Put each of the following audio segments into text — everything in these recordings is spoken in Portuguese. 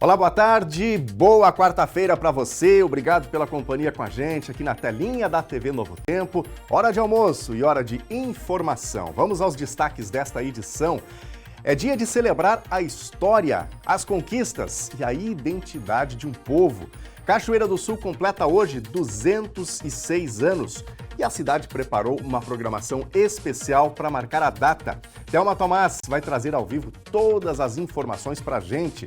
Olá, boa tarde, boa quarta-feira para você, obrigado pela companhia com a gente aqui na telinha da TV Novo Tempo. Hora de almoço e hora de informação. Vamos aos destaques desta edição. É dia de celebrar a história, as conquistas e a identidade de um povo. Cachoeira do Sul completa hoje 206 anos e a cidade preparou uma programação especial para marcar a data. Thelma Tomás vai trazer ao vivo todas as informações para a gente.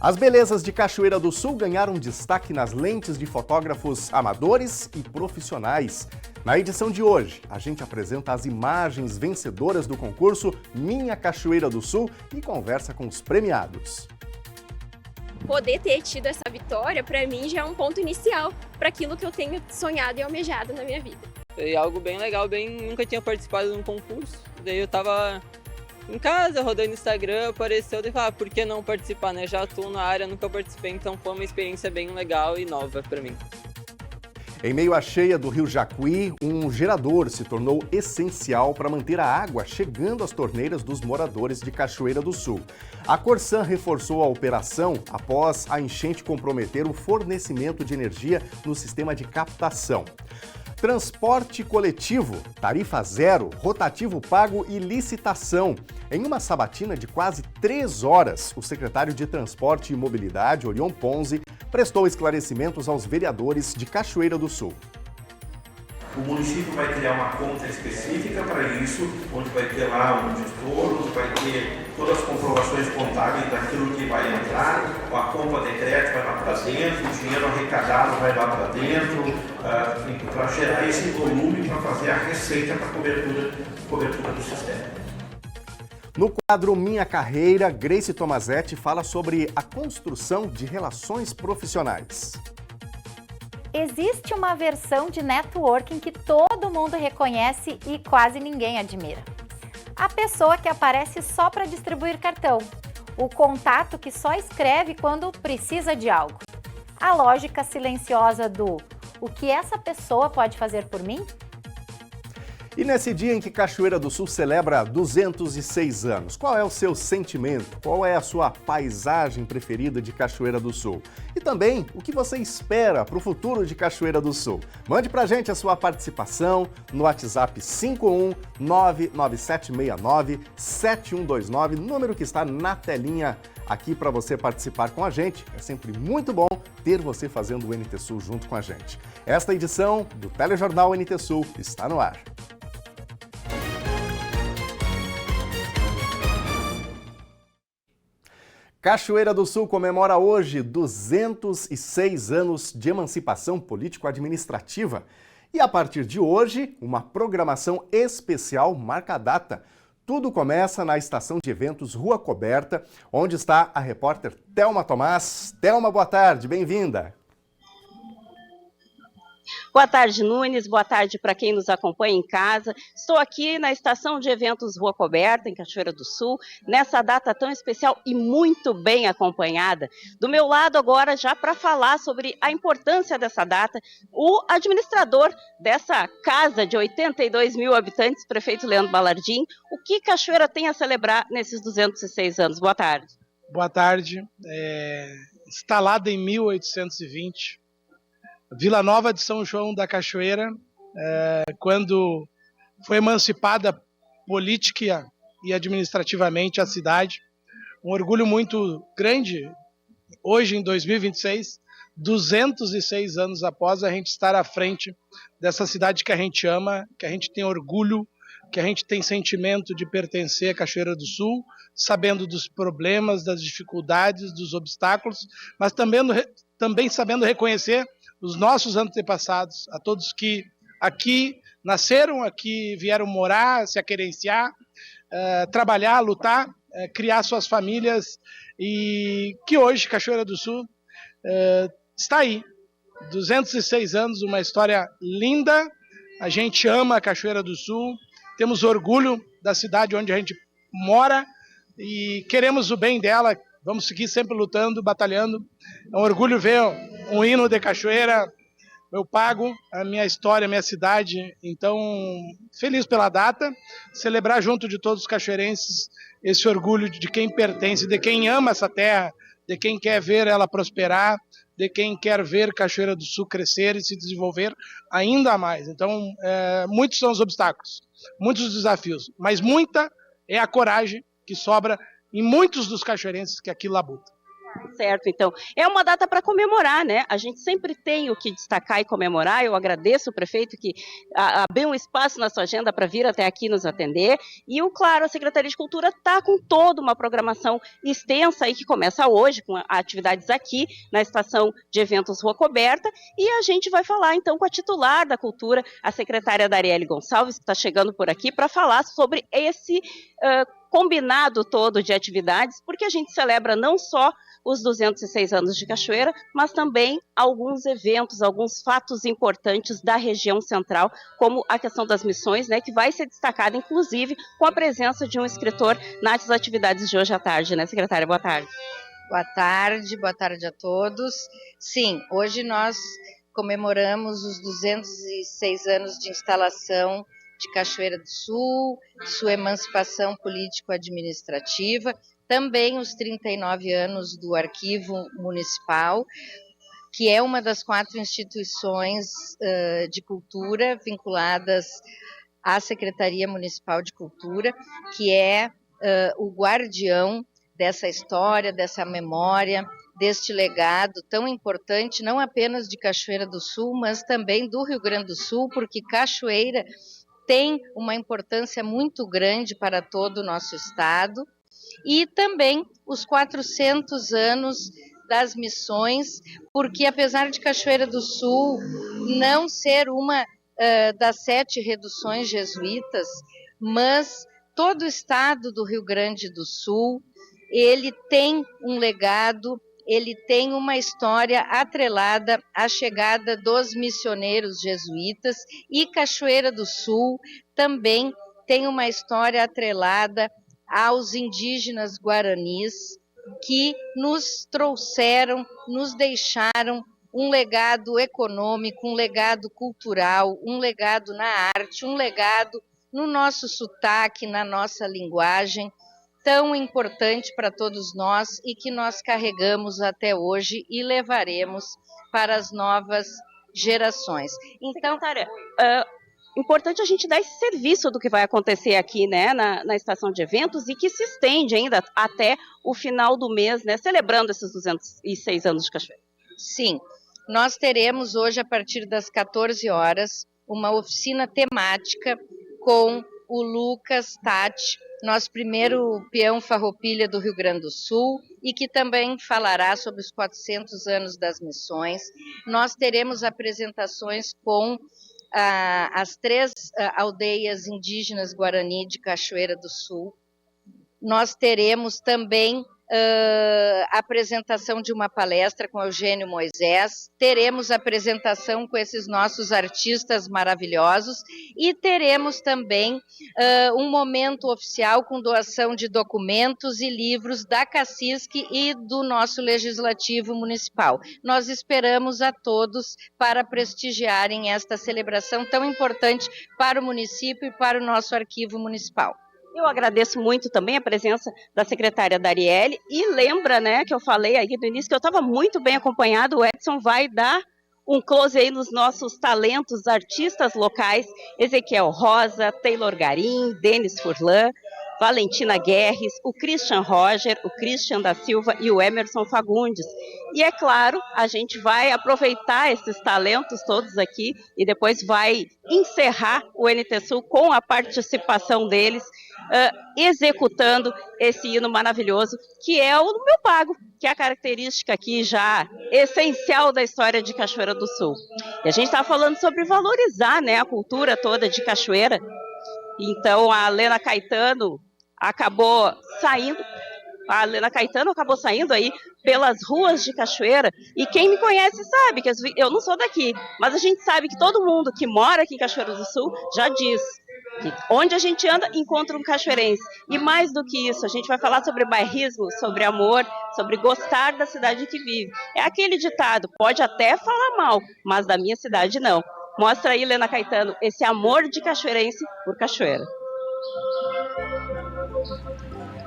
As belezas de Cachoeira do Sul ganharam destaque nas lentes de fotógrafos amadores e profissionais. Na edição de hoje, a gente apresenta as imagens vencedoras do concurso Minha Cachoeira do Sul e conversa com os premiados. Poder ter tido essa vitória, para mim, já é um ponto inicial para aquilo que eu tenho sonhado e almejado na minha vida. Foi algo bem legal, nunca tinha participado de um concurso, daí eu tava em casa, rodando no Instagram, apareceu e falei, por que não participar, né? Já atuo na área, nunca participei, então foi uma experiência bem legal e nova para mim. Em meio à cheia do rio Jacuí, um gerador se tornou essencial para manter a água chegando às torneiras dos moradores de Cachoeira do Sul. A Corsan reforçou a operação após a enchente comprometer o fornecimento de energia no sistema de captação. Transporte coletivo, tarifa zero, rotativo pago e licitação. Em uma sabatina de quase 3 horas, o secretário de Transporte e Mobilidade, Orion Ponzi, prestou esclarecimentos aos vereadores de Cachoeira do Sul. O município vai criar uma conta específica para isso, onde vai ter lá um gestor, onde vai ter todas as comprovações contábeis daquilo que vai entrar, a conta de crédito vai lá para dentro, o dinheiro arrecadado vai lá para dentro, para gerar esse volume, para fazer a receita para cobertura do sistema. No quadro Minha Carreira, Grace Tomazetti fala sobre a construção de relações profissionais. Existe uma versão de networking que todo mundo reconhece e quase ninguém admira. A pessoa que aparece só para distribuir cartão. O contato que só escreve quando precisa de algo. A lógica silenciosa do "o que essa pessoa pode fazer por mim?" E nesse dia em que Cachoeira do Sul celebra 206 anos, qual é o seu sentimento? Qual é a sua paisagem preferida de Cachoeira do Sul? E também, o que você espera para o futuro de Cachoeira do Sul? Mande pra gente a sua participação no WhatsApp 51997697129, número que está na telinha aqui para você participar com a gente. É sempre muito bom ter você fazendo o NT Sul junto com a gente. Esta edição do Telejornal NT Sul está no ar. Cachoeira do Sul comemora hoje 206 anos de emancipação político-administrativa. E a partir de hoje, uma programação especial marca a data. Tudo começa na estação de eventos Rua Coberta, onde está a repórter Thelma Tomás. Thelma, boa tarde, bem-vinda. Boa tarde, Nunes. Boa tarde para quem nos acompanha em casa. Estou aqui na estação de eventos Rua Coberta, em Cachoeira do Sul, nessa data tão especial e muito bem acompanhada. Do meu lado agora, já para falar sobre a importância dessa data, o administrador dessa casa de 82 mil habitantes, prefeito Leandro Balardim. O que Cachoeira tem a celebrar nesses 206 anos? Boa tarde. Boa tarde. Instalada em 1820, Vila Nova de São João da Cachoeira, quando foi emancipada política e administrativamente a cidade. Um orgulho muito grande, hoje em 2026, 206 anos após, a gente estar à frente dessa cidade que a gente ama, que a gente tem orgulho, que a gente tem sentimento de pertencer à Cachoeira do Sul, sabendo dos problemas, das dificuldades, dos obstáculos, mas também sabendo reconhecer os nossos antepassados, a todos que aqui nasceram, aqui vieram morar, se aquerenciar, trabalhar, lutar, criar suas famílias, e que hoje Cachoeira do Sul está aí. 206 anos, uma história linda, a gente ama a Cachoeira do Sul, temos orgulho da cidade onde a gente mora e queremos o bem dela. Vamos seguir sempre lutando, batalhando. É um orgulho ver um hino de Cachoeira. Eu pago a minha história, a minha cidade. Então, feliz pela data. Celebrar junto de todos os cachoeirenses esse orgulho de quem pertence, de quem ama essa terra, de quem quer ver ela prosperar, de quem quer ver Cachoeira do Sul crescer e se desenvolver ainda mais. Então, muitos são os obstáculos, muitos os desafios, mas muita é a coragem que sobra em muitos dos cachoeirenses que aqui labutam. Certo, então, é uma data para comemorar, né? A gente sempre tem o que destacar e comemorar. Eu agradeço o prefeito que abriu um espaço na sua agenda para vir até aqui nos atender. E, claro, a Secretaria de Cultura está com toda uma programação extensa aí que começa hoje, com atividades aqui na Estação de Eventos Rua Coberta. E a gente vai falar, então, com a titular da Cultura, a secretária Dariele Gonçalves, que está chegando por aqui para falar sobre esse combinado todo de atividades, porque a gente celebra não só os 206 anos de Cachoeira, mas também alguns eventos, alguns fatos importantes da região central, como a questão das missões, né, que vai ser destacada, inclusive, com a presença de um escritor nas atividades de hoje à tarde, né, secretária? Boa tarde. Boa tarde a todos. Sim, hoje nós comemoramos os 206 anos de instalação de Cachoeira do Sul, sua emancipação político-administrativa, também os 39 anos do Arquivo Municipal, que é uma das 4 instituições de cultura vinculadas à Secretaria Municipal de Cultura, que é o guardião dessa história, dessa memória, deste legado tão importante, não apenas de Cachoeira do Sul, mas também do Rio Grande do Sul, porque Cachoeira tem uma importância muito grande para todo o nosso estado, e também os 400 anos das missões, porque apesar de Cachoeira do Sul não ser uma das 7 reduções jesuítas, mas todo o estado do Rio Grande do Sul, ele tem um legado, ele tem uma história atrelada à chegada dos missioneiros jesuítas, e Cachoeira do Sul também tem uma história atrelada aos indígenas guaranis, que nos trouxeram, nos deixaram um legado econômico, um legado cultural, um legado na arte, um legado no nosso sotaque, na nossa linguagem, tão importante para todos nós e que nós carregamos até hoje e levaremos para as novas gerações. Então, secretária, importante a gente dar esse serviço do que vai acontecer aqui, né, na estação de eventos, e que se estende ainda até o final do mês, né, celebrando esses 206 anos de Cachoeira. Sim, nós teremos hoje, a partir das 14 horas, uma oficina temática com o Lucas Tati, nosso primeiro peão farroupilha do Rio Grande do Sul, e que também falará sobre os 400 anos das missões. Nós teremos apresentações com as 3 aldeias indígenas Guarani de Cachoeira do Sul. Nós teremos também a apresentação de uma palestra com Eugênio Moisés, teremos apresentação com esses nossos artistas maravilhosos e teremos também um momento oficial com doação de documentos e livros da Cacisque e do nosso Legislativo Municipal. Nós esperamos a todos para prestigiarem esta celebração tão importante para o município e para o nosso Arquivo Municipal. Eu agradeço muito também a presença da secretária Dariele, e lembra, né, que eu falei aqui no início que eu estava muito bem acompanhado. O Edson vai dar um close aí nos nossos talentos, artistas locais: Ezequiel Rosa, Taylor Garim, Denis Furlan, Valentina Guerres, o Christian Roger, o Christian da Silva e o Emerson Fagundes. E é claro, a gente vai aproveitar esses talentos todos aqui e depois vai encerrar o NT Sul com a participação deles, executando esse hino maravilhoso, que é o do Meu Pago, que é a característica aqui já essencial da história de Cachoeira do Sul. E a gente está falando sobre valorizar, né, a cultura toda de Cachoeira. Então a Lena Caetano acabou saindo aí pelas ruas de Cachoeira, e quem me conhece sabe que eu não sou daqui, mas a gente sabe que todo mundo que mora aqui em Cachoeira do Sul já diz que onde a gente anda encontra um cachoeirense. E mais do que isso, a gente vai falar sobre bairrismo, sobre amor, sobre gostar da cidade que vive. É aquele ditado: pode até falar mal, mas da minha cidade não. Mostra aí, Lena Caetano, esse amor de cachoeirense por Cachoeira.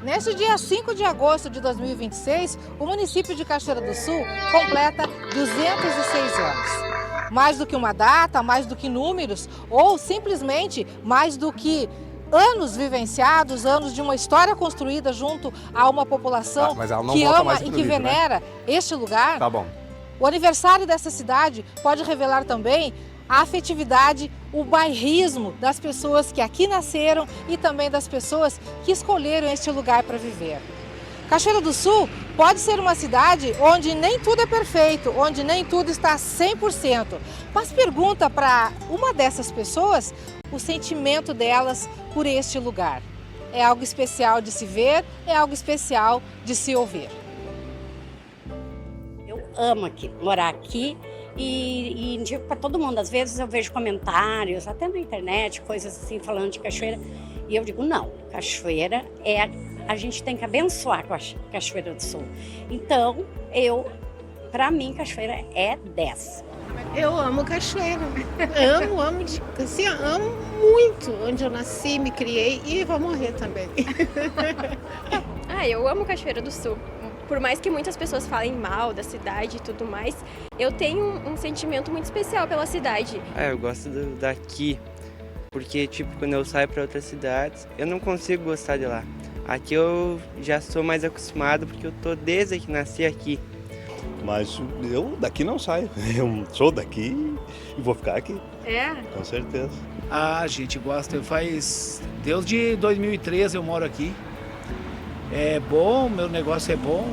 Neste dia 5 de agosto de 2026, o município de Cachoeira do Sul completa 206 anos. Mais do que uma data, mais do que números, ou simplesmente mais do que anos vivenciados, anos de uma história construída junto a uma população que ama e que venera este lugar. Tá bom. O aniversário dessa cidade pode revelar também a afetividade, o bairrismo das pessoas que aqui nasceram e também das pessoas que escolheram este lugar para viver. Cachoeira do Sul pode ser uma cidade onde nem tudo é perfeito, onde nem tudo está 100%, mas pergunta para uma dessas pessoas o sentimento delas por este lugar. É algo especial de se ver, é algo especial de se ouvir. Eu amo aqui, morar aqui. E indico para todo mundo. Às vezes eu vejo comentários, até na internet, coisas assim, falando de Cachoeira. E eu digo, não, Cachoeira a gente tem que abençoar com a Cachoeira do Sul. Então, para mim, Cachoeira é 10. Eu amo Cachoeira. Amo, assim, amo muito onde eu nasci, me criei e vou morrer também. Eu amo Cachoeira do Sul. Por mais que muitas pessoas falem mal da cidade e tudo mais, eu tenho um sentimento muito especial pela cidade. Eu gosto daqui, porque quando eu saio para outras cidades, eu não consigo gostar de lá. Aqui eu já sou mais acostumado, porque eu tô desde que nasci aqui. Mas eu daqui não saio, eu sou daqui e vou ficar aqui. É? Com certeza. A gente gosta, desde 2013 eu moro aqui. É bom, meu negócio é bom.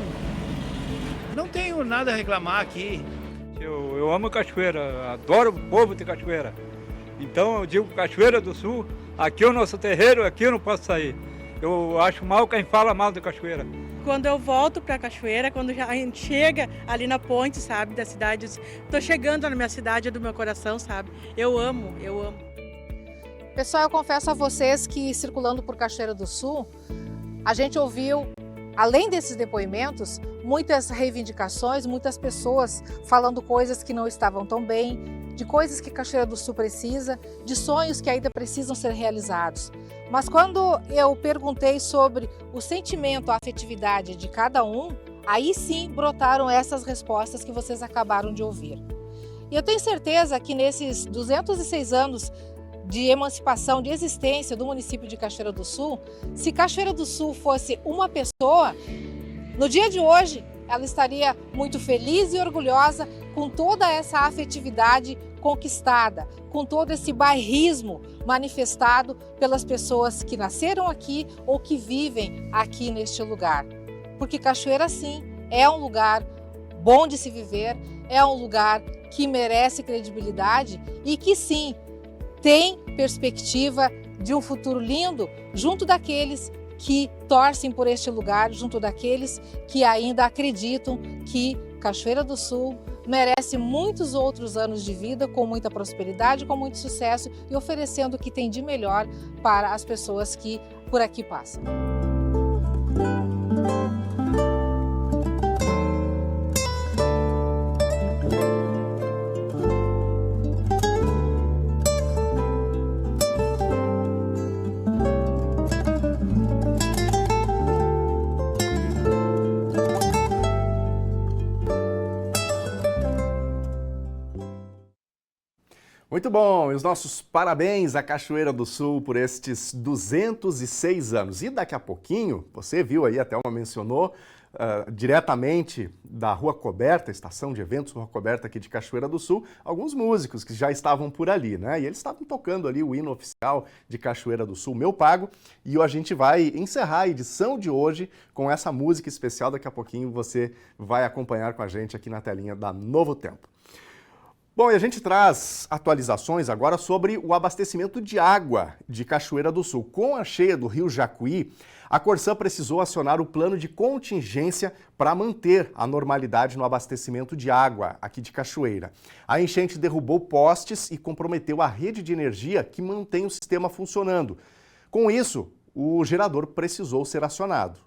Não tenho nada a reclamar aqui. Eu amo Cachoeira, adoro o povo de Cachoeira. Então eu digo Cachoeira do Sul, aqui é o nosso terreiro, aqui eu não posso sair. Eu acho mal quem fala mal de Cachoeira. Quando eu volto para Cachoeira, quando a gente chega ali na ponte, sabe, da cidade, tô chegando na minha cidade, do meu coração, sabe? Eu amo. Pessoal, eu confesso a vocês que circulando por Cachoeira do Sul, a gente ouviu, além desses depoimentos, muitas reivindicações, muitas pessoas falando coisas que não estavam tão bem, de coisas que Cachoeira do Sul precisa, de sonhos que ainda precisam ser realizados. Mas quando eu perguntei sobre o sentimento, a afetividade de cada um, aí sim brotaram essas respostas que vocês acabaram de ouvir. E eu tenho certeza que nesses 206 anos de emancipação, de existência do município de Cachoeira do Sul, se Cachoeira do Sul fosse uma pessoa, no dia de hoje ela estaria muito feliz e orgulhosa com toda essa afetividade conquistada, com todo esse bairrismo manifestado pelas pessoas que nasceram aqui ou que vivem aqui neste lugar. Porque Cachoeira, sim, é um lugar bom de se viver, é um lugar que merece credibilidade e que, sim, tem perspectiva de um futuro lindo junto daqueles que torcem por este lugar, junto daqueles que ainda acreditam que Cachoeira do Sul merece muitos outros anos de vida com muita prosperidade, com muito sucesso e oferecendo o que tem de melhor para as pessoas que por aqui passam. Muito bom, e os nossos parabéns à Cachoeira do Sul por estes 206 anos. E daqui a pouquinho, você viu aí, até uma mencionou, diretamente da Rua Coberta, estação de eventos Rua Coberta aqui de Cachoeira do Sul, alguns músicos que já estavam por ali, né? E eles estavam tocando ali o hino oficial de Cachoeira do Sul, Meu Pago, e a gente vai encerrar a edição de hoje com essa música especial. Daqui a pouquinho você vai acompanhar com a gente aqui na telinha da Novo Tempo. Bom, e a gente traz atualizações agora sobre o abastecimento de água de Cachoeira do Sul. Com a cheia do rio Jacuí, a Corsã precisou acionar o plano de contingência para manter a normalidade no abastecimento de água aqui de Cachoeira. A enchente derrubou postes e comprometeu a rede de energia que mantém o sistema funcionando. Com isso, o gerador precisou ser acionado.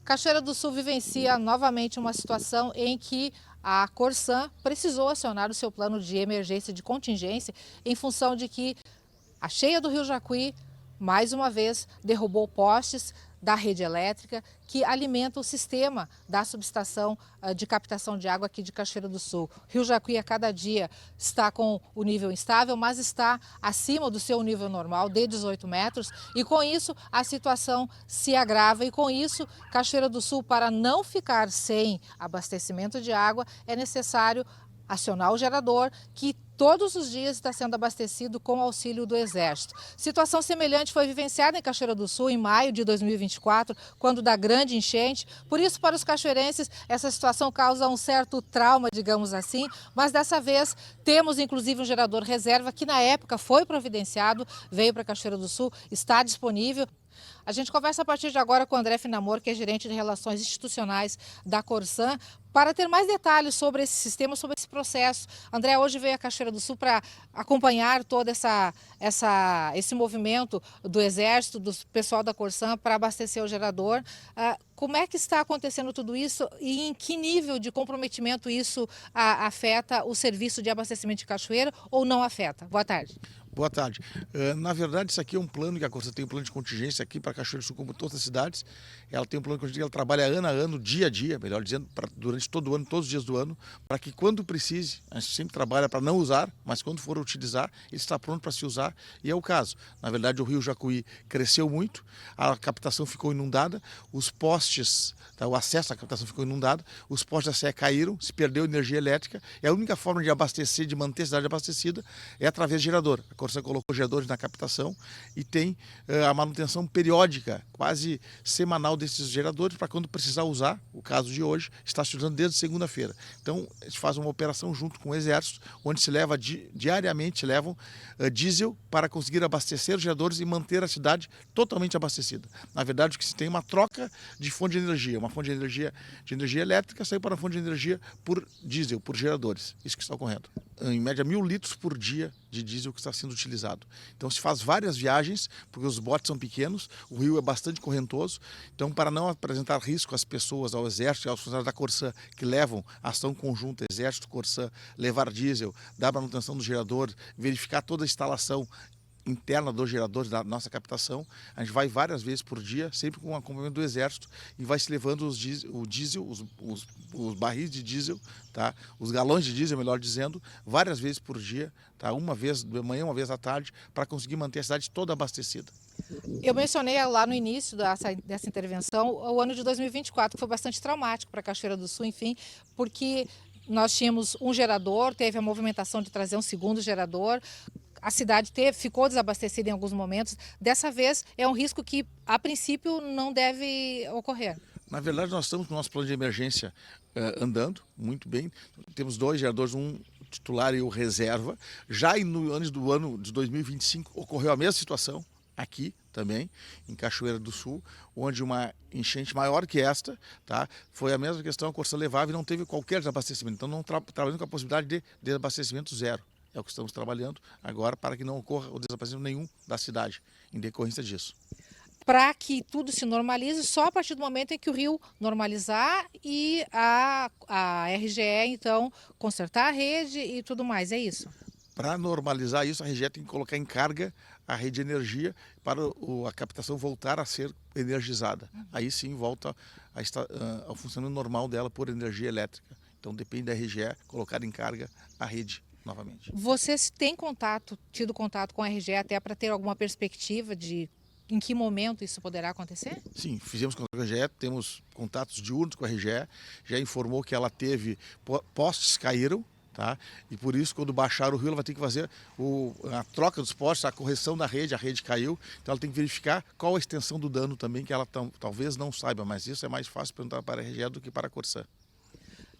Cachoeira do Sul vivencia novamente uma situação em que a Corsã precisou acionar o seu plano de emergência, de contingência, em função de que a cheia do rio Jacuí, mais uma vez, derrubou postes, da rede elétrica que alimenta o sistema da subestação de captação de água aqui de Cachoeira do Sul. Rio Jacuí a cada dia está com o nível instável, mas está acima do seu nível normal de 18 metros e com isso a situação se agrava e com isso Cachoeira do Sul, para não ficar sem abastecimento de água, é necessário acionar o gerador que todos os dias está sendo abastecido com auxílio do Exército. Situação semelhante foi vivenciada em Cachoeira do Sul em maio de 2024, quando da grande enchente. Por isso, para os cachoeirenses, essa situação causa um certo trauma, digamos assim, mas dessa vez temos inclusive um gerador reserva que na época foi providenciado, veio para Cachoeira do Sul, está disponível. A gente conversa a partir de agora com o André Finamor, que é gerente de Relações Institucionais da Corsan, para ter mais detalhes sobre esse sistema, sobre esse processo. André, hoje veio a Cachoeira do Sul para acompanhar todo esse movimento do Exército, do pessoal da Corsan para abastecer o gerador. Como é que está acontecendo tudo isso e em que nível de comprometimento isso afeta o serviço de abastecimento de Cachoeira ou não afeta? Boa tarde. Boa tarde. Na verdade, isso aqui é um plano que a Corsan tem um plano de contingência aqui para Cachoeira do Sul, como todas as cidades. Ela tem um plano de contingência, ela trabalha ano a ano, dia a dia, melhor dizendo, durante todo o ano, todos os dias do ano, para que quando precise, a gente sempre trabalha para não usar, mas quando for utilizar, ele está pronto para se usar, e é o caso. Na verdade, o rio Jacuí cresceu muito, a captação ficou inundada, os postes, o acesso à captação ficou inundado, os postes da Sé caíram, se perdeu energia elétrica, e a única forma de abastecer, de manter a cidade abastecida, é através de gerador. A Corsan colocou geradores na captação e tem a manutenção periódica, quase semanal desses geradores, para quando precisar usar, o caso de hoje, está se usando desde segunda-feira. Então, a gente faz uma operação junto com o Exército, onde se leva diariamente, levam diesel para conseguir abastecer os geradores e manter a cidade totalmente abastecida. Na verdade, o que se tem é uma troca de fonte de energia, uma fonte de energia elétrica saiu para uma fonte de energia por diesel, por geradores. Isso que está ocorrendo. Em média, 1.000 litros por dia de diesel que está sendo utilizado. Então se faz várias viagens, porque os botes são pequenos, o rio é bastante correntoso, então para não apresentar risco às pessoas, ao Exército e aos funcionários da Corsan que levam ação conjunta, Exército, Corsan, levar diesel, dar manutenção do gerador, verificar toda a instalação interna dos geradores da nossa captação, a gente vai várias vezes por dia, sempre com o acompanhamento do Exército, e vai se levando o diesel, os barris de diesel, tá? Os galões de diesel, melhor dizendo, várias vezes por dia, tá? Uma vez de manhã, uma vez à tarde, para conseguir manter a cidade toda abastecida. Eu mencionei lá no início dessa intervenção o ano de 2024, que foi bastante traumático para Cachoeira do Sul, enfim, porque nós tínhamos um gerador, teve a movimentação de trazer um segundo gerador, a cidade ficou desabastecida em alguns momentos. Dessa vez é um risco que, a princípio, não deve ocorrer. Na verdade, nós estamos com o nosso plano de emergência andando muito bem. Temos 2 geradores, um titular e o reserva. Já no ano de 2025 ocorreu a mesma situação aqui também, em Cachoeira do Sul, onde uma enchente maior que esta, tá? Foi a mesma questão, a Corsan levava e não teve qualquer desabastecimento. Então, não trabalhando com a possibilidade de desabastecimento zero. É o que estamos trabalhando agora para que não ocorra o desabastecimento nenhum da cidade, em decorrência disso. Para que tudo se normalize só a partir do momento em que o rio normalizar e a RGE, então, consertar a rede e tudo mais, é isso? Para normalizar isso, a RGE tem que colocar em carga a rede de energia para a captação voltar a ser energizada. Aí sim volta ao funcionamento normal dela por energia elétrica. Então depende da RGE colocar em carga a rede novamente. Vocês têm tido contato com a RGE até para ter alguma perspectiva de em que momento isso poderá acontecer? Sim, fizemos contato com a RGE, temos contatos diurnos com a RGE, já informou que ela teve, postes caíram, tá? E por isso, quando baixar o rio, ela vai ter que fazer a troca dos postes, a correção da rede, a rede caiu, então ela tem que verificar qual a extensão do dano também, que ela talvez não saiba, mas isso é mais fácil perguntar para a RGE do que para a Corsan.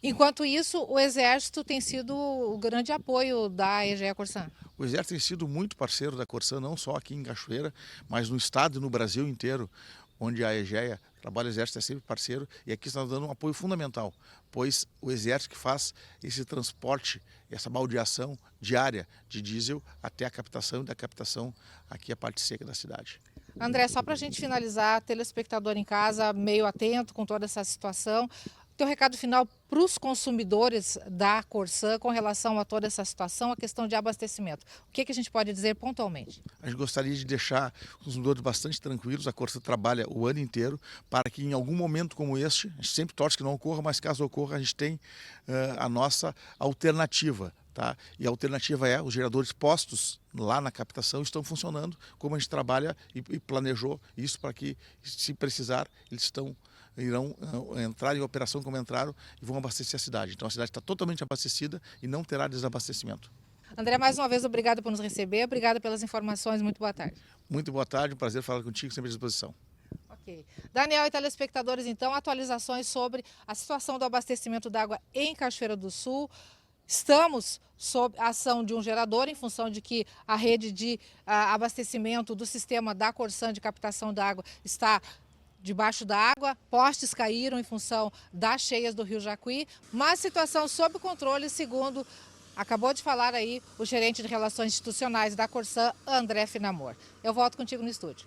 Enquanto isso, o Exército tem sido o grande apoio da EGEA Corsan. O Exército tem sido muito parceiro da Corsan, não só aqui em Cachoeira, mas no estado e no Brasil inteiro, onde a EGEA trabalha, o Exército é sempre parceiro, e aqui está dando um apoio fundamental, pois o Exército que faz esse transporte, essa baldeação diária de diesel até a captação, e da captação aqui a parte seca da cidade. André, só para a gente finalizar, telespectador em casa, meio atento com toda essa situação, Teu recado final para os consumidores da Corsã com relação a toda essa situação, a questão de abastecimento. O que a gente pode dizer pontualmente? A gente gostaria de deixar os consumidores bastante tranquilos. A Corsã trabalha o ano inteiro para que em algum momento como este, a gente sempre torce que não ocorra, mas caso ocorra, a gente tem a nossa alternativa. Tá? E a alternativa é os geradores postos lá na captação estão funcionando, como a gente trabalha e planejou isso para que, se precisar, eles irão entrar em operação como entraram e vão abastecer a cidade. Então a cidade está totalmente abastecida e não terá desabastecimento. André, mais uma vez, obrigado por nos receber, obrigado pelas informações, muito boa tarde. Muito boa tarde, um prazer falar contigo, sempre à disposição. Ok. Daniel e telespectadores, então, atualizações sobre a situação do abastecimento d'água em Cachoeira do Sul. Estamos sob a ação de um gerador, em função de que a rede de abastecimento do sistema da Corsã de captação d'água está debaixo da água, postes caíram em função das cheias do Rio Jacuí, mas situação sob controle, segundo acabou de falar aí o gerente de Relações Institucionais da Corsã, André Finamor. Eu volto contigo no estúdio.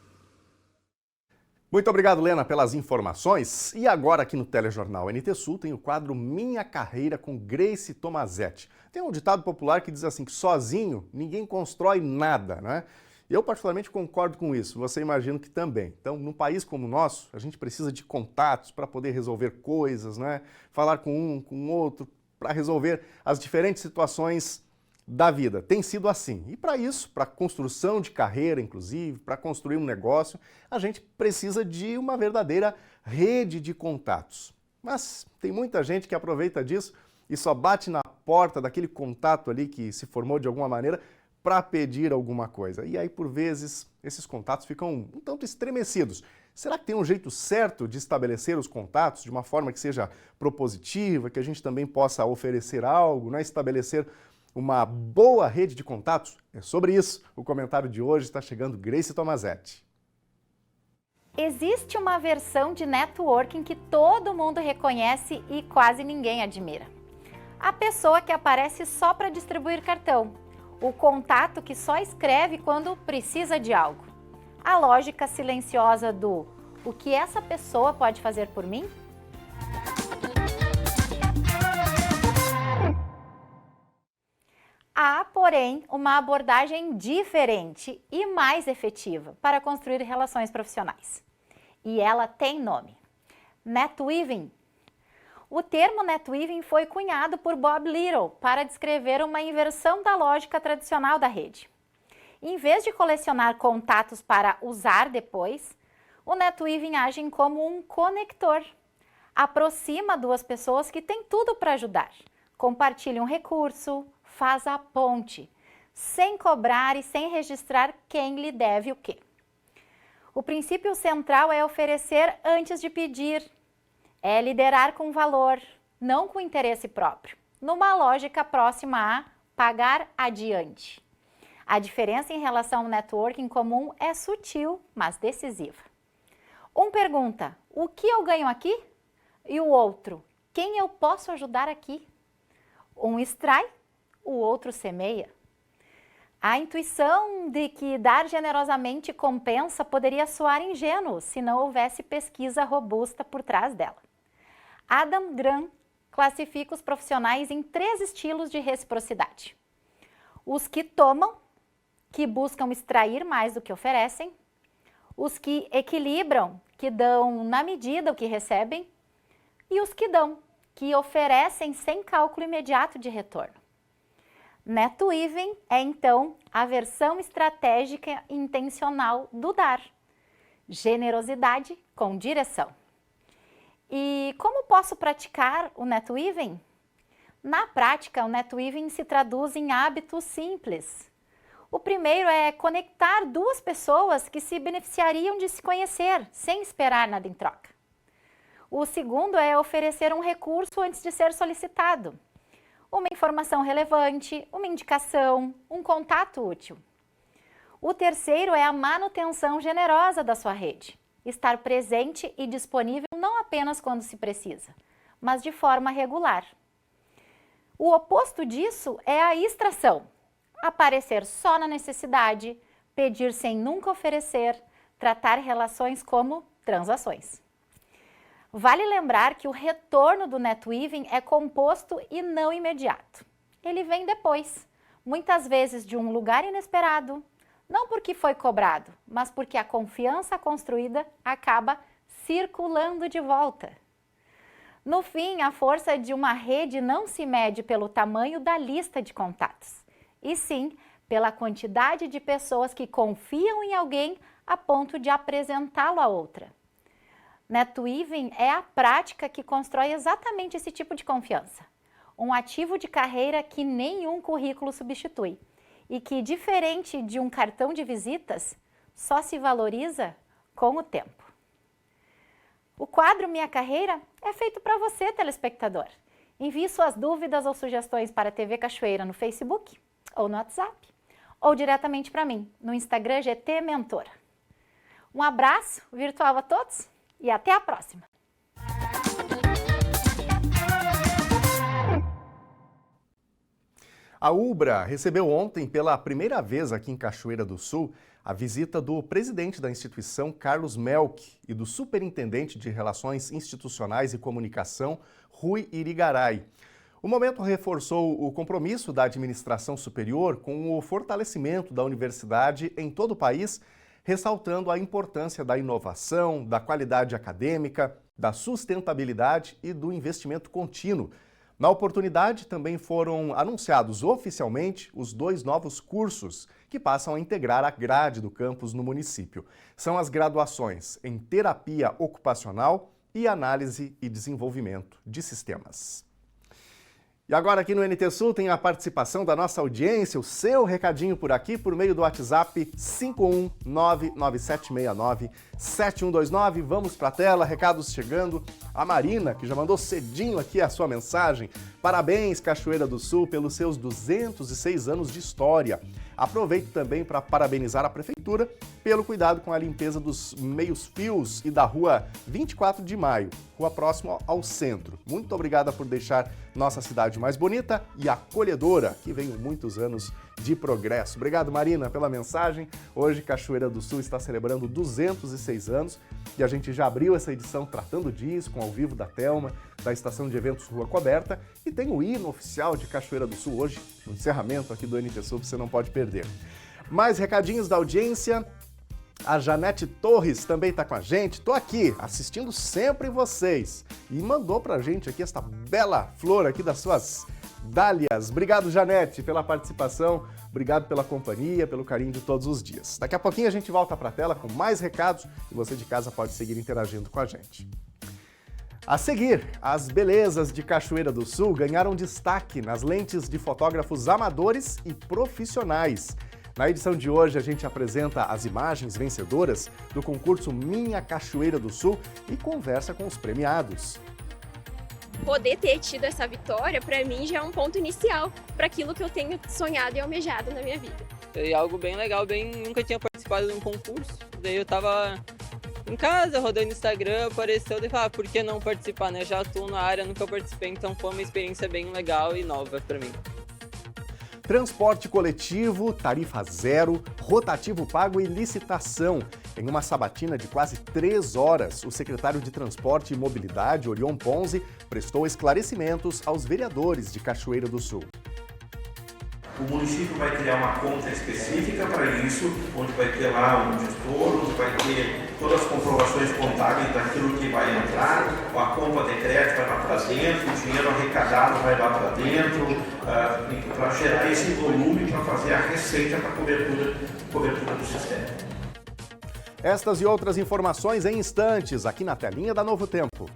Muito obrigado, Lena, pelas informações. E agora aqui no Telejornal NT Sul tem o quadro Minha Carreira com Grace Tomazetti. Tem um ditado popular que diz assim, que sozinho ninguém constrói nada, né? Eu particularmente concordo com isso, você imagino que também. Então, num país como o nosso, a gente precisa de contatos para poder resolver coisas, né? Falar com um, com o outro, para resolver as diferentes situações da vida. Tem sido assim. E para isso, para construção de carreira, inclusive, para construir um negócio, a gente precisa de uma verdadeira rede de contatos. Mas tem muita gente que aproveita disso e só bate na porta daquele contato ali que se formou de alguma maneira para pedir alguma coisa. E aí, por vezes, esses contatos ficam um tanto estremecidos. Será que tem um jeito certo de estabelecer os contatos de uma forma que seja propositiva, que a gente também possa oferecer algo, né? Estabelecer uma boa rede de contatos? É sobre isso. O comentário de hoje está chegando Grace Tomazetti. Existe uma versão de networking que todo mundo reconhece e quase ninguém admira. A pessoa que aparece só para distribuir cartão. O contato que só escreve quando precisa de algo. A lógica silenciosa do "o que essa pessoa pode fazer por mim?" Há, porém, uma abordagem diferente e mais efetiva para construir relações profissionais. E ela tem nome: Netweaving. O termo netweaving foi cunhado por Bob Little para descrever uma inversão da lógica tradicional da rede. Em vez de colecionar contatos para usar depois, o netweaving age como um conector. Aproxima duas pessoas que têm tudo para ajudar, compartilha um recurso, faz a ponte, sem cobrar e sem registrar quem lhe deve o quê. O princípio central é oferecer antes de pedir. É liderar com valor, não com interesse próprio, numa lógica próxima a pagar adiante. A diferença em relação ao networking comum é sutil, mas decisiva. Um pergunta, o que eu ganho aqui? E o outro, quem eu posso ajudar aqui? Um extrai, o outro semeia. A intuição de que dar generosamente compensa poderia soar ingênuo se não houvesse pesquisa robusta por trás dela. Adam Grant classifica os profissionais em 3 estilos de reciprocidade. Os que tomam, que buscam extrair mais do que oferecem. Os que equilibram, que dão na medida o que recebem. E os que dão, que oferecem sem cálculo imediato de retorno. Netweaving é, então, a versão estratégica e intencional do dar. Generosidade com direção. E como posso praticar o netweaving? Na prática, o netweaving se traduz em hábitos simples. O primeiro é conectar 2 pessoas que se beneficiariam de se conhecer, sem esperar nada em troca. O segundo é oferecer um recurso antes de ser solicitado. Uma informação relevante, uma indicação, um contato útil. O terceiro é a manutenção generosa da sua rede. Estar presente e disponível não apenas quando se precisa, mas de forma regular. O oposto disso é a extração. Aparecer só na necessidade, pedir sem nunca oferecer, tratar relações como transações. Vale lembrar que o retorno do net weaving é composto e não imediato. Ele vem depois, muitas vezes de um lugar inesperado, não porque foi cobrado, mas porque a confiança construída acaba circulando de volta. No fim, a força de uma rede não se mede pelo tamanho da lista de contatos, e sim pela quantidade de pessoas que confiam em alguém a ponto de apresentá-lo a outra. Net weaving é a prática que constrói exatamente esse tipo de confiança. Um ativo de carreira que nenhum currículo substitui e que, diferente de um cartão de visitas, só se valoriza com o tempo. O quadro Minha Carreira é feito para você, telespectador. Envie suas dúvidas ou sugestões para a TV Cachoeira no Facebook ou no WhatsApp, ou diretamente para mim, no Instagram GT Mentora. Um abraço virtual a todos e até a próxima! A Ubra recebeu ontem, pela primeira vez aqui em Cachoeira do Sul, a visita do presidente da instituição, Carlos Melk, e do superintendente de Relações Institucionais e Comunicação, Rui Irigaray. O momento reforçou o compromisso da administração superior com o fortalecimento da universidade em todo o país, ressaltando a importância da inovação, da qualidade acadêmica, da sustentabilidade e do investimento contínuo. Na oportunidade, também foram anunciados oficialmente os 2 novos cursos que passam a integrar a grade do campus no município. São as graduações em Terapia Ocupacional e Análise e Desenvolvimento de Sistemas. E agora aqui no NT Sul tem a participação da nossa audiência, o seu recadinho por aqui, por meio do WhatsApp 51997697129. Vamos para a tela, recados chegando. A Marina, que já mandou cedinho aqui a sua mensagem. Parabéns, Cachoeira do Sul, pelos seus 206 anos de história. Aproveito também para parabenizar a Prefeitura pelo cuidado com a limpeza dos meios-fios e da rua 24 de Maio, rua próxima ao centro. Muito obrigada por deixar nossa cidade mais bonita e acolhedora, que venham muitos anos de progresso. Obrigado, Marina, pela mensagem. Hoje, Cachoeira do Sul está celebrando 206 anos e a gente já abriu essa edição tratando disso, com ao vivo da Thelma, da Estação de Eventos Rua Coberta, e tem o hino oficial de Cachoeira do Sul hoje, no encerramento aqui do NT Sul, que você não pode perder. Mais recadinhos da audiência. A Janete Torres também está com a gente. Estou aqui assistindo sempre vocês. E mandou para a gente aqui esta bela flor aqui das suas dálias. Obrigado, Janete, pela participação. Obrigado pela companhia, pelo carinho de todos os dias. Daqui a pouquinho a gente volta para a tela com mais recados e você de casa pode seguir interagindo com a gente. A seguir, as belezas de Cachoeira do Sul ganharam destaque nas lentes de fotógrafos amadores e profissionais. Na edição de hoje, a gente apresenta as imagens vencedoras do concurso Minha Cachoeira do Sul e conversa com os premiados. Poder ter tido essa vitória, para mim, já é um ponto inicial para aquilo que eu tenho sonhado e almejado na minha vida. Foi algo bem legal, nunca tinha participado de um concurso. Daí eu tava em casa, rodando no Instagram, apareceu, daí falei, por que não participar, né? Já atuo na área, nunca participei, então foi uma experiência bem legal e nova para mim. Transporte coletivo, tarifa zero, rotativo pago e licitação. Em uma sabatina de quase 3 horas, o secretário de Transporte e Mobilidade, Orion Ponzi, prestou esclarecimentos aos vereadores de Cachoeira do Sul. O município vai criar uma conta específica para isso, onde vai ter lá um gestor, onde vai ter todas as comprovações contábeis daquilo que vai entrar, a conta de crédito vai lá para dentro, o dinheiro arrecadado vai lá para dentro, para gerar esse volume, para fazer a receita para cobertura do sistema. Estas e outras informações em instantes, aqui na telinha da Novo Tempo.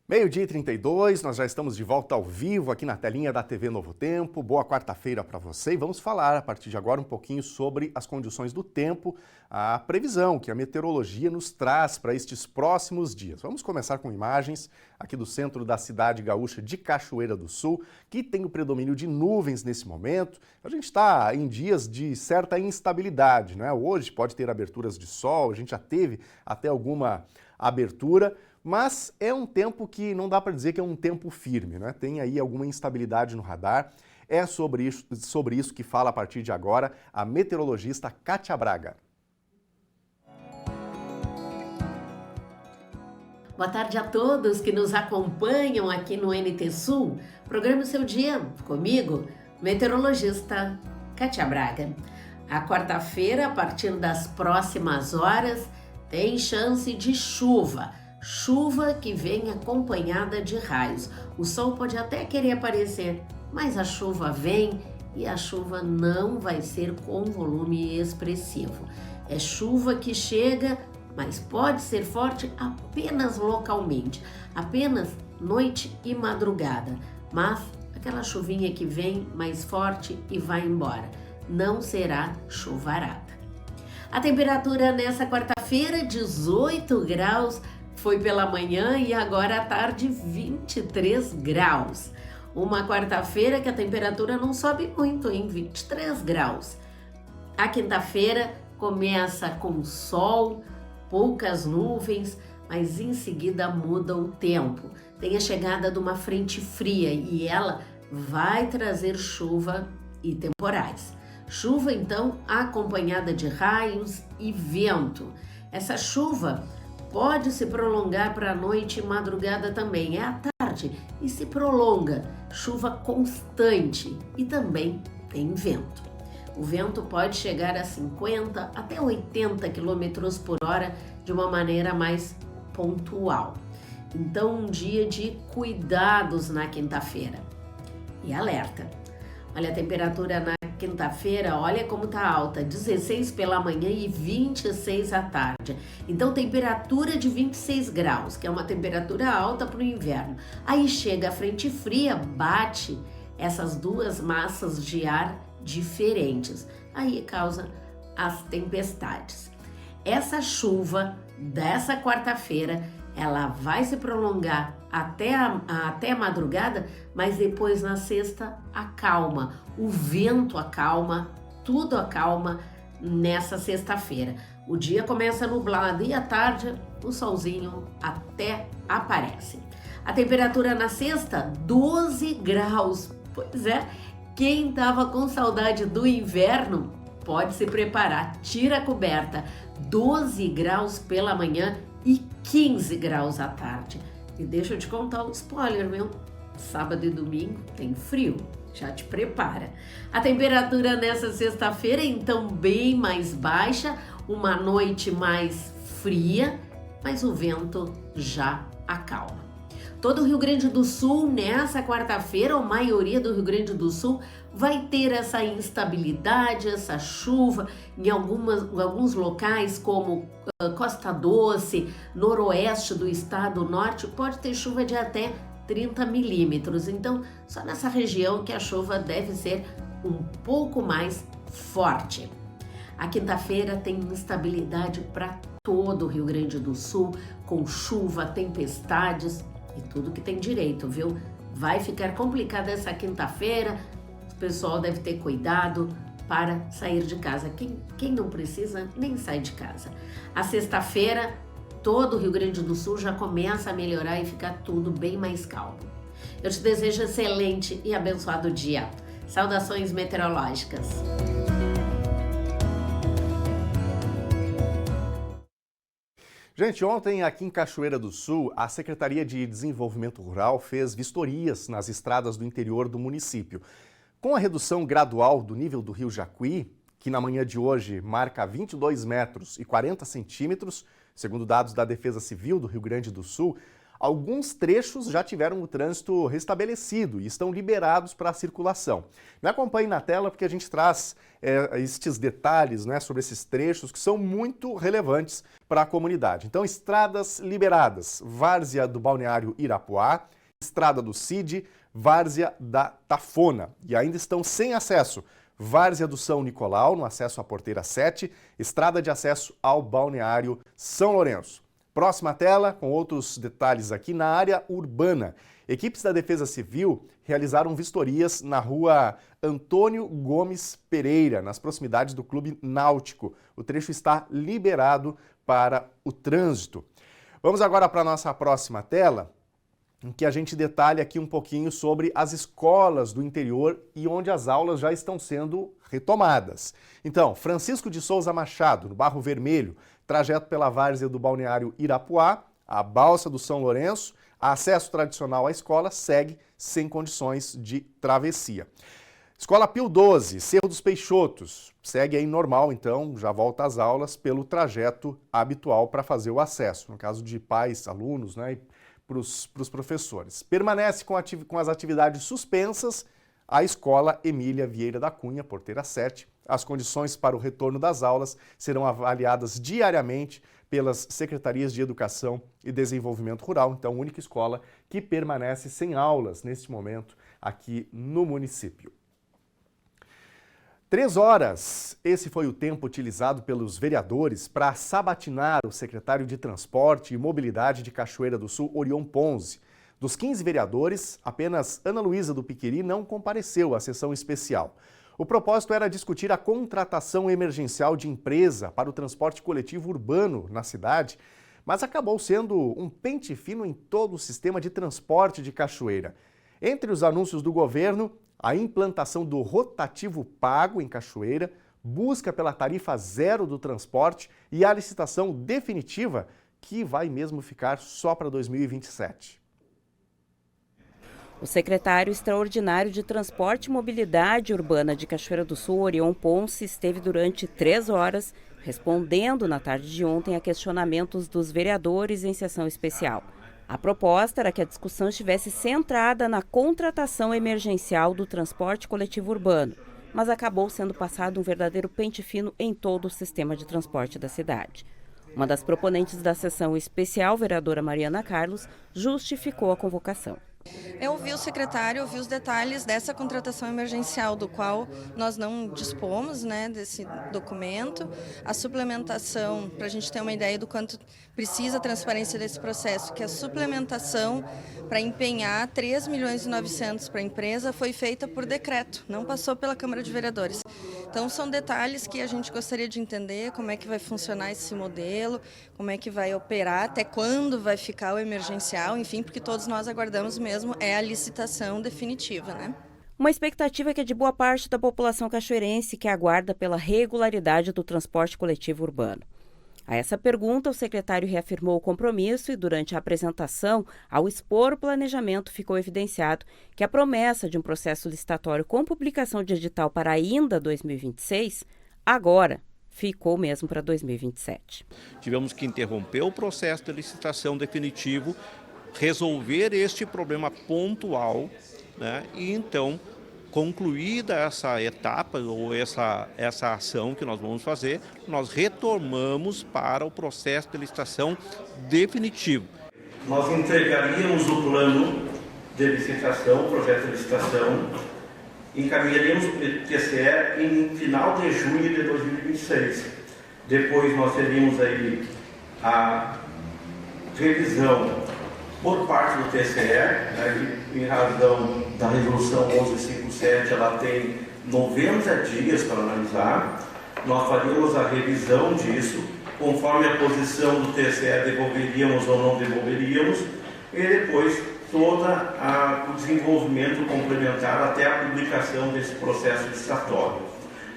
Meio-dia e 32, nós já estamos de volta ao vivo aqui na telinha da TV Novo Tempo. Boa quarta-feira para você e vamos falar a partir de agora um pouquinho sobre as condições do tempo, a previsão que a meteorologia nos traz para estes próximos dias. Vamos começar com imagens aqui do centro da cidade gaúcha de Cachoeira do Sul, que tem o predomínio de nuvens nesse momento. A gente está em dias de certa instabilidade, né? Hoje pode ter aberturas de sol, a gente já teve até alguma abertura, mas é um tempo que não dá para dizer que é um tempo firme, né? Tem aí alguma instabilidade no radar. É sobre isso que fala a partir de agora a meteorologista Kátia Braga. Boa tarde a todos que nos acompanham aqui no NT Sul. Programa o seu dia comigo, meteorologista Kátia Braga. A quarta-feira, a partir das próximas horas, tem chance de chuva. Chuva que vem acompanhada de raios. O sol pode até querer aparecer, mas a chuva vem e a chuva não vai ser com volume expressivo. É chuva que chega, mas pode ser forte apenas localmente, apenas noite e madrugada. Mas aquela chuvinha que vem mais forte e vai embora, não será chuvarada. A temperatura nessa quarta-feira, 18 graus, foi pela manhã e agora à tarde 23 graus. Uma quarta-feira que a temperatura não sobe muito, em 23 graus. A quinta-feira começa com sol, poucas nuvens, mas em seguida muda o tempo. Tem a chegada de uma frente fria e ela vai trazer chuva e temporais. Chuva, então, acompanhada de raios e vento. Essa chuva pode se prolongar para a noite e madrugada também. É à tarde e se prolonga. Chuva constante e também tem vento. O vento pode chegar a 50 até 80 km por hora de uma maneira mais pontual. Então, um dia de cuidados na quinta-feira. E alerta! Olha, a temperatura na quinta-feira, olha como tá alta, 16 pela manhã e 26 à tarde. Então, temperatura de 26 graus, que é uma temperatura alta para o inverno. Aí chega a frente fria, bate essas duas massas de ar diferentes. Aí causa as tempestades. Essa chuva dessa quarta-feira, ela vai se prolongar até a madrugada, mas depois na sexta acalma. O vento acalma, tudo acalma nessa sexta-feira. O dia começa nublado e à tarde o solzinho até aparece. A temperatura na sexta, 12 graus. Pois é, quem estava com saudade do inverno pode se preparar. Tira a coberta, 12 graus pela manhã e 15 graus à tarde. E deixa eu te contar um spoiler, viu? Sábado e domingo tem frio, já te prepara. A temperatura nessa sexta-feira, então, bem mais baixa, uma noite mais fria, mas o vento já acalma. Todo o Rio Grande do Sul, nessa quarta-feira, a maioria do Rio Grande do Sul vai ter essa instabilidade, essa chuva em alguns locais como Costa Doce, noroeste do estado, norte, pode ter chuva de até 30 milímetros. Então, só nessa região que a chuva deve ser um pouco mais forte. A quinta-feira tem instabilidade para todo o Rio Grande do Sul, com chuva, tempestades e tudo que tem direito, viu? Vai ficar complicada essa quinta-feira, o pessoal deve ter cuidado para sair de casa. Quem não precisa, nem sai de casa. A sexta-feira, todo o Rio Grande do Sul já começa a melhorar e ficar tudo bem mais calmo. Eu te desejo excelente e abençoado dia. Saudações meteorológicas. Gente, ontem aqui em Cachoeira do Sul, a Secretaria de Desenvolvimento Rural fez vistorias nas estradas do interior do município. Com a redução gradual do nível do rio Jacuí, que na manhã de hoje marca 22 metros e 40 centímetros, segundo dados da Defesa Civil do Rio Grande do Sul, alguns trechos já tiveram o trânsito restabelecido e estão liberados para a circulação. Me acompanhe na tela porque a gente traz estes detalhes, né, sobre esses trechos que são muito relevantes para a comunidade. Então, estradas liberadas, várzea do Balneário Irapuá, estrada do Cid, várzea da Tafona. E ainda estão sem acesso, várzea do São Nicolau, no acesso à Porteira 7, estrada de acesso ao Balneário São Lourenço. Próxima tela, com outros detalhes aqui na área urbana. Equipes da Defesa Civil realizaram vistorias na rua Antônio Gomes Pereira, nas proximidades do Clube Náutico. O trecho está liberado para o trânsito. Vamos agora para a nossa próxima tela. em que a gente detalha aqui um pouquinho sobre as escolas do interior e onde as aulas já estão sendo retomadas. Então, Francisco de Souza Machado, no Barro Vermelho, trajeto pela várzea do balneário Irapuá, a Balsa do São Lourenço, acesso tradicional à escola segue sem condições de travessia. Escola Pio XII, Cerro dos Peixotos, segue aí normal, então já volta às aulas pelo trajeto habitual para fazer o acesso, no caso de pais, alunos, né, e para os professores. Permanece com as atividades suspensas a Escola Emília Vieira da Cunha, Porteira 7. As condições para o retorno das aulas serão avaliadas diariamente pelas Secretarias de Educação e Desenvolvimento Rural, então única escola que permanece sem aulas neste momento aqui no município. 3 horas, esse foi o tempo utilizado pelos vereadores para sabatinar o secretário de Transporte e Mobilidade de Cachoeira do Sul, Orion Ponzi. Dos 15 vereadores, apenas Ana Luísa do Piqueri não compareceu à sessão especial. O propósito era discutir a contratação emergencial de empresa para o transporte coletivo urbano na cidade, mas acabou sendo um pente fino em todo o sistema de transporte de Cachoeira. Entre os anúncios do governo, a implantação do rotativo pago em Cachoeira, busca pela tarifa zero do transporte e a licitação definitiva, que vai mesmo ficar só para 2027. O secretário extraordinário de Transporte e Mobilidade Urbana de Cachoeira do Sul, Orion Ponce, esteve durante 3 horas respondendo na tarde de ontem a questionamentos dos vereadores em sessão especial. A proposta era que a discussão estivesse centrada na contratação emergencial do transporte coletivo urbano, mas acabou sendo passado um verdadeiro pente fino em todo o sistema de transporte da cidade. Uma das proponentes da sessão especial, vereadora Mariana Carlos, justificou a convocação. Eu ouvi o secretário, ouvi os detalhes dessa contratação emergencial, do qual nós não dispomos, né, desse documento. A suplementação, para a gente ter uma ideia do quanto precisa a transparência desse processo, que a suplementação para empenhar 3.900.000 para a empresa foi feita por decreto, não passou pela Câmara de Vereadores. Então são detalhes que a gente gostaria de entender, como é que vai funcionar esse modelo, como é que vai operar, até quando vai ficar o emergencial, enfim, porque todos nós aguardamos mesmo é a licitação definitiva, né? Uma expectativa que é de boa parte da população cachoeirense que aguarda pela regularidade do transporte coletivo urbano. A essa pergunta, o secretário reafirmou o compromisso e, durante a apresentação, ao expor o planejamento, ficou evidenciado que a promessa de um processo licitatório com publicação de edital para ainda 2026, agora ficou mesmo para 2027. Tivemos que interromper o processo de licitação definitivo, resolver este problema pontual, né, e então, concluída essa etapa ou essa ação que nós vamos fazer, nós retomamos para o processo de licitação definitivo. Nós entregaríamos o plano de licitação, o projeto de licitação, encaminharíamos para o TCE em final de junho de 2026. Depois nós teríamos aí a revisão por parte do TCE, né, em razão da resolução 1157, ela tem 90 dias para analisar. Nós faríamos a revisão disso, conforme a posição do TCE, devolveríamos ou não devolveríamos, e depois todo o desenvolvimento complementar até a publicação desse processo licitatório.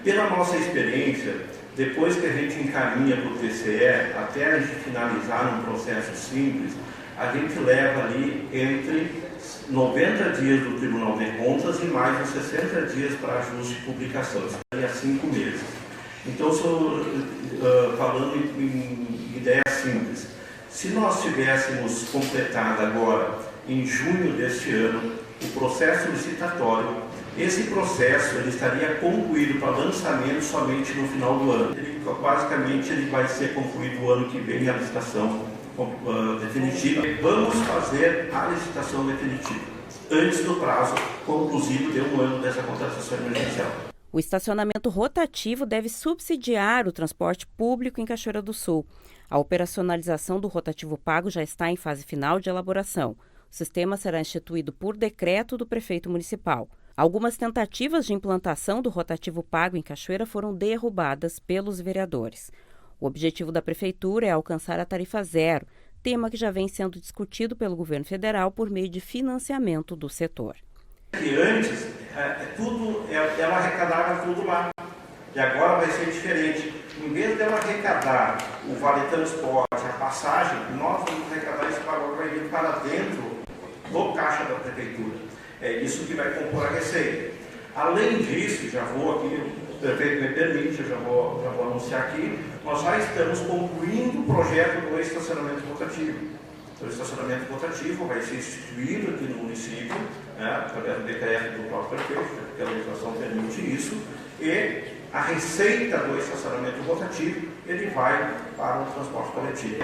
Pela nossa experiência, depois que a gente encaminha para o TCE, até a gente finalizar um processo simples, a gente leva ali entre 90 dias do Tribunal de Contas e mais uns 60 dias para ajuste e publicação. Isso seria 5 meses. Então, falando em ideia simples, se nós tivéssemos completado agora, em junho deste ano, o processo licitatório, esse processo ele estaria concluído para lançamento somente no final do ano. Basicamente, ele vai ser concluído o ano que vem, a licitação definitiva. Vamos fazer a licitação definitiva antes do prazo conclusivo de 1 ano dessa contratação emergencial. O estacionamento rotativo deve subsidiar o transporte público em Cachoeira do Sul. A operacionalização do rotativo pago já está em fase final de elaboração. O sistema será instituído por decreto do prefeito municipal. Algumas tentativas de implantação do rotativo pago em Cachoeira foram derrubadas pelos vereadores. O objetivo da prefeitura é alcançar a tarifa zero, tema que já vem sendo discutido pelo governo federal por meio de financiamento do setor. Que antes, ela arrecadava tudo lá. E agora vai ser diferente. Em vez dela arrecadar o vale transporte, a passagem, nós vamos arrecadar esse valor vai vir para dentro do caixa da prefeitura. É isso que vai compor a receita. Além disso, já vou aqui, o prefeito me permite, eu já vou anunciar aqui, nós já estamos concluindo o projeto do estacionamento rotativo. O estacionamento rotativo vai ser instituído aqui no município, através do decreto do próprio prefeito, porque a legislação permite isso, e a receita do estacionamento rotativo, ele vai para o transporte coletivo.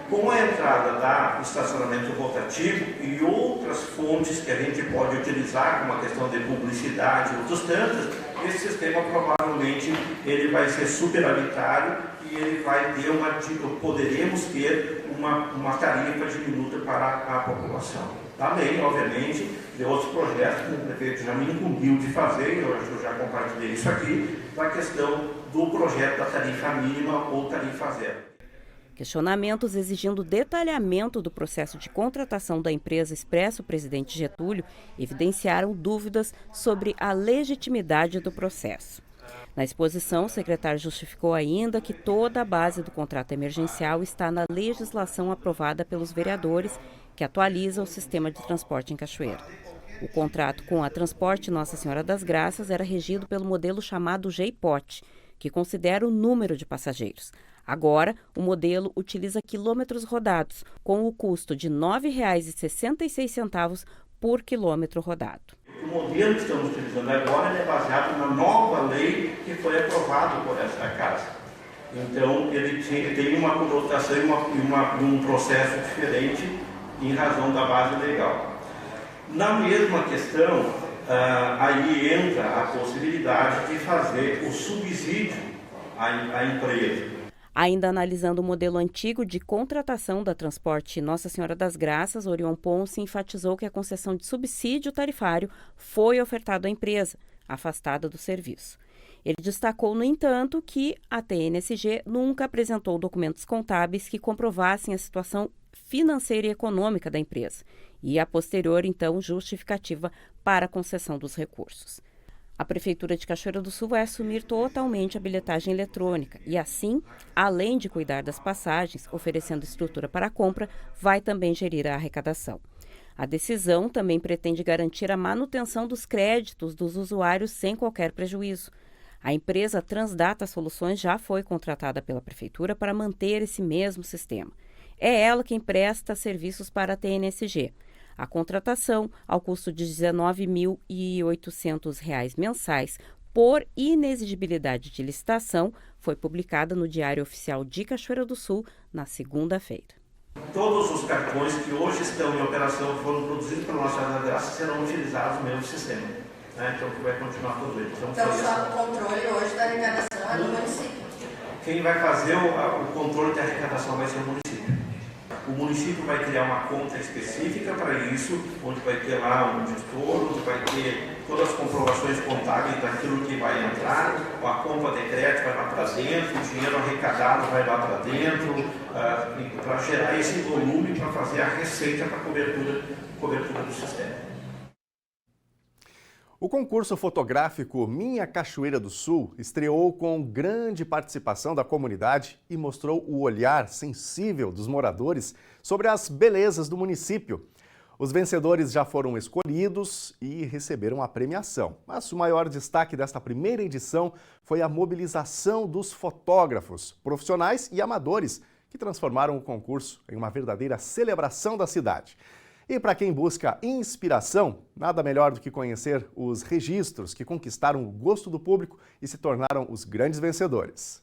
Com a entrada do estacionamento rotativo e outras fontes que a gente pode utilizar, como a questão de publicidade e outros tantos, esse sistema provavelmente ele vai ser superavitário e ele vai ter poderemos ter uma tarifa diminuta para a população. Além, obviamente, de outros projetos que o prefeito já me incumbiu de fazer, eu já compartilhei isso aqui, da questão do projeto da tarifa mínima ou tarifa zero. Questionamentos exigindo detalhamento do processo de contratação da empresa Expresso Presidente Getúlio evidenciaram dúvidas sobre a legitimidade do processo. Na exposição, o secretário justificou ainda que toda a base do contrato emergencial está na legislação aprovada pelos vereadores, que atualiza o sistema de transporte em Cachoeira. O contrato com a Transporte Nossa Senhora das Graças era regido pelo modelo chamado GPOT, que considera o número de passageiros. Agora, o modelo utiliza quilômetros rodados, com o custo de R$ 9,66 por quilômetro rodado. O modelo que estamos utilizando agora é baseado na nova lei que foi aprovada por esta casa. Então, ele tem uma conotação e um processo diferente em razão da base legal. Na mesma questão, aí entra a possibilidade de fazer o subsídio à empresa. Ainda analisando o modelo antigo de contratação da Transporte Nossa Senhora das Graças, Orion Ponce enfatizou que a concessão de subsídio tarifário foi ofertada à empresa, afastada do serviço. Ele destacou, no entanto, que a TNSG nunca apresentou documentos contábeis que comprovassem a situação financeira e econômica da empresa e a posterior, então, justificativa para a concessão dos recursos. A Prefeitura de Cachoeira do Sul vai assumir totalmente a bilhetagem eletrônica e, assim, além de cuidar das passagens, oferecendo estrutura para a compra, vai também gerir a arrecadação. A decisão também pretende garantir a manutenção dos créditos dos usuários sem qualquer prejuízo. A empresa Transdata Soluções já foi contratada pela Prefeitura para manter esse mesmo sistema. É ela quem presta serviços para a TNSG. A contratação, ao custo de R$ 19.800 mensais por inexigibilidade de licitação, foi publicada no Diário Oficial de Cachoeira do Sul na segunda-feira. Todos os cartões que hoje estão em operação foram produzidos pela Nossa Senhora da Graça serão utilizados no mesmo sistema. Então, que vai continuar tudo isso. Então, só o controle hoje da arrecadação é do município? Quem vai fazer o controle da arrecadação vai ser o município. O município vai criar uma conta específica para isso, onde vai ter lá um gestor, onde vai ter todas as comprovações contábeis daquilo que vai entrar, a compra de crédito vai lá para dentro, o dinheiro arrecadado vai lá para dentro, para gerar esse volume, para fazer a receita para a cobertura do sistema. O concurso fotográfico Minha Cachoeira do Sul estreou com grande participação da comunidade e mostrou o olhar sensível dos moradores sobre as belezas do município. Os vencedores já foram escolhidos e receberam a premiação. Mas o maior destaque desta primeira edição foi a mobilização dos fotógrafos, profissionais e amadores, que transformaram o concurso em uma verdadeira celebração da cidade. E para quem busca inspiração, nada melhor do que conhecer os registros que conquistaram o gosto do público e se tornaram os grandes vencedores.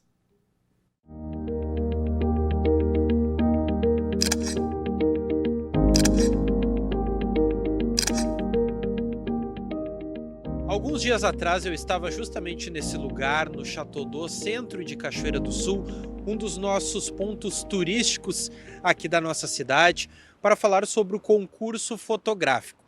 Alguns dias atrás eu estava justamente nesse lugar, no Chateau d'Eau, centro de Cachoeira do Sul, um dos nossos pontos turísticos aqui da nossa cidade, para falar sobre o concurso fotográfico.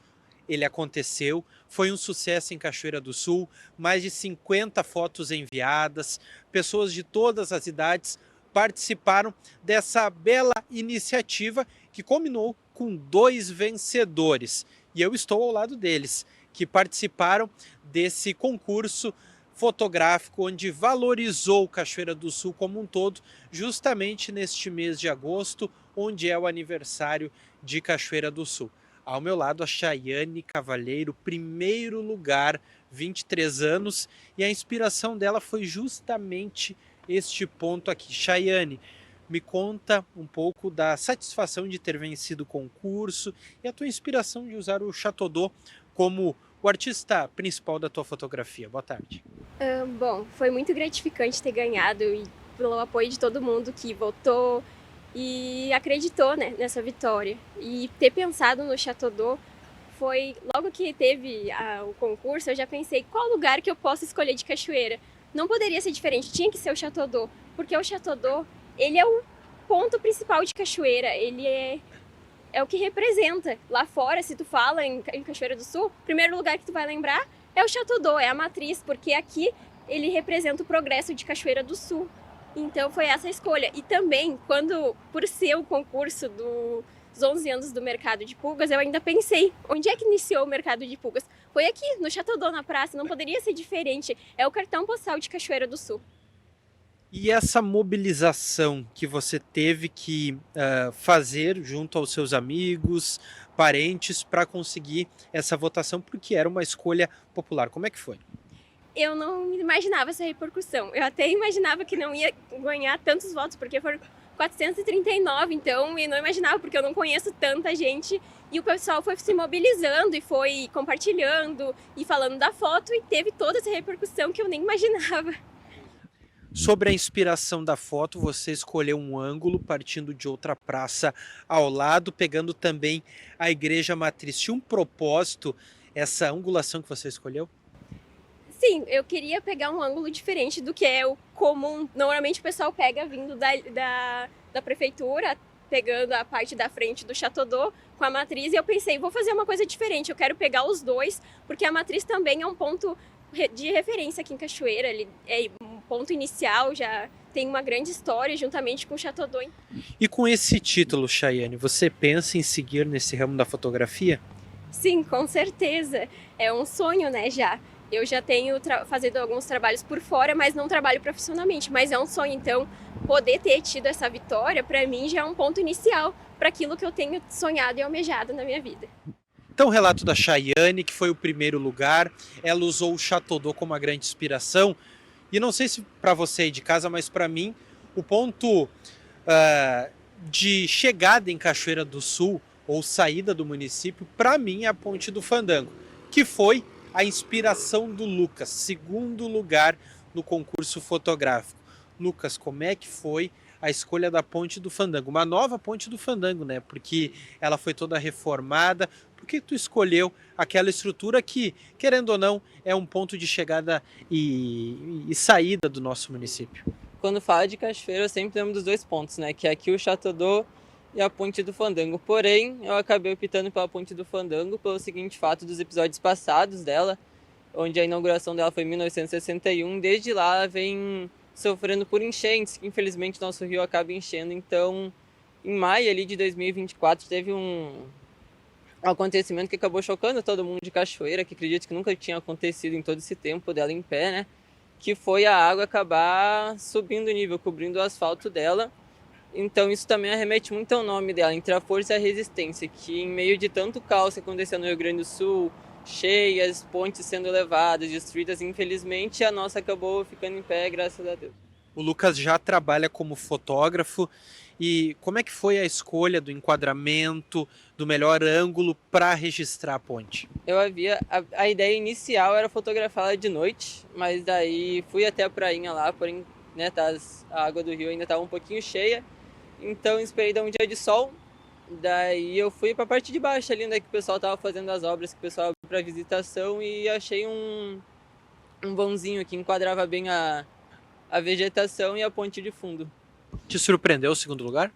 Ele aconteceu, foi um sucesso em Cachoeira do Sul, mais de 50 fotos enviadas, pessoas de todas as idades participaram dessa bela iniciativa que culminou com 2 vencedores. E eu estou ao lado deles, que participaram desse concurso fotográfico onde valorizou Cachoeira do Sul como um todo, justamente neste mês de agosto, onde é o aniversário de Cachoeira do Sul. Ao meu lado, a Chayane Cavalheiro, primeiro lugar, 23 anos, e a inspiração dela foi justamente este ponto aqui. Chayane, me conta um pouco da satisfação de ter vencido o concurso e a tua inspiração de usar o Chateau d'Eau como o artista principal da tua fotografia. Boa tarde. Bom, foi muito gratificante ter ganhado e pelo apoio de todo mundo que votou e acreditou, né, nessa vitória. E ter pensado no Chateau d'Eau foi, logo que teve o concurso, eu já pensei qual lugar que eu posso escolher de Cachoeira. Não poderia ser diferente, tinha que ser o Chateau d'Eau, porque o Chateau d'Eau, ele é o ponto principal de Cachoeira, ele é o que representa. Lá fora, se tu fala em Cachoeira do Sul, o primeiro lugar que tu vai lembrar é o Chateau d'Eau, é a matriz, porque aqui ele representa o progresso de Cachoeira do Sul. Então foi essa a escolha. E também, por ser o concurso dos 11 anos do mercado de pulgas, eu ainda pensei, onde é que iniciou o mercado de pulgas? Foi aqui, no Chateau d'Eau, na praça, não poderia ser diferente. É o cartão postal de Cachoeira do Sul. E essa mobilização que você teve que fazer junto aos seus amigos, parentes, para conseguir essa votação, porque era uma escolha popular, como é que foi? Eu não imaginava essa repercussão. Eu até imaginava que não ia ganhar tantos votos, porque foram 439, então eu não imaginava, porque eu não conheço tanta gente. E o pessoal foi se mobilizando e foi compartilhando e falando da foto e teve toda essa repercussão que eu nem imaginava. Sobre a inspiração da foto, você escolheu um ângulo partindo de outra praça ao lado, pegando também a Igreja Matriz. Tinha um propósito essa angulação que você escolheu? Sim, eu queria pegar um ângulo diferente do que é o comum. Normalmente o pessoal pega vindo da prefeitura, pegando a parte da frente do Chateau d'Eau com a matriz, e eu pensei, vou fazer uma coisa diferente, eu quero pegar os dois, porque a matriz também é um ponto de referência aqui em Cachoeira, ele é um ponto inicial, já tem uma grande história juntamente com o Chateau d'Eau. E com esse título, Chayane, você pensa em seguir nesse ramo da fotografia? Sim, com certeza, é um sonho, né, já. Eu já tenho fazendo alguns trabalhos por fora, mas não trabalho profissionalmente, mas é um sonho, então poder ter tido essa vitória, para mim já é um ponto inicial para aquilo que eu tenho sonhado e almejado na minha vida. Então, o relato da Chayane, que foi o primeiro lugar, ela usou o Chateau d'Eau como uma grande inspiração, e não sei se para você aí de casa, mas para mim, o ponto de chegada em Cachoeira do Sul, ou saída do município, para mim é a Ponte do Fandango, que foi a inspiração do Lucas, segundo lugar no concurso fotográfico. Lucas, como é que foi a escolha da Ponte do Fandango? Uma nova Ponte do Fandango, né? Porque ela foi toda reformada. Por que tu escolheu aquela estrutura que, querendo ou não, é um ponto de chegada e saída do nosso município? Quando fala de Cachoeira, eu sempre lembro dos dois pontos, né? Que é aqui o Chateau d'Eau e a Ponte do Fandango. Porém, eu acabei optando pela Ponte do Fandango pelo seguinte fato dos episódios passados dela, onde a inauguração dela foi em 1961. Desde lá ela vem sofrendo por enchentes, que infelizmente nosso rio acaba enchendo. Então, em maio ali de 2024, teve um acontecimento que acabou chocando todo mundo de Cachoeira, que acredito que nunca tinha acontecido em todo esse tempo dela em pé, né? Que foi a água acabar subindo o nível, cobrindo o asfalto dela. Então isso também arremete muito ao nome dela, entre a força e a resistência, que em meio de tanto caos que aconteceu no Rio Grande do Sul, cheias, pontes sendo levadas, destruídas, infelizmente a nossa acabou ficando em pé, graças a Deus. O Lucas já trabalha como fotógrafo, e como é que foi a escolha do enquadramento, do melhor ângulo para registrar a ponte? A ideia inicial era fotografá-la de noite, mas daí fui até a prainha lá, porém né, a água do rio ainda estava um pouquinho cheia, então esperei dar um dia de sol, daí eu fui para a parte de baixo ali, onde que o pessoal estava fazendo as obras, que o pessoal abriu para visitação, e achei um vãozinho que enquadrava bem a vegetação e a ponte de fundo. Te surpreendeu o segundo lugar?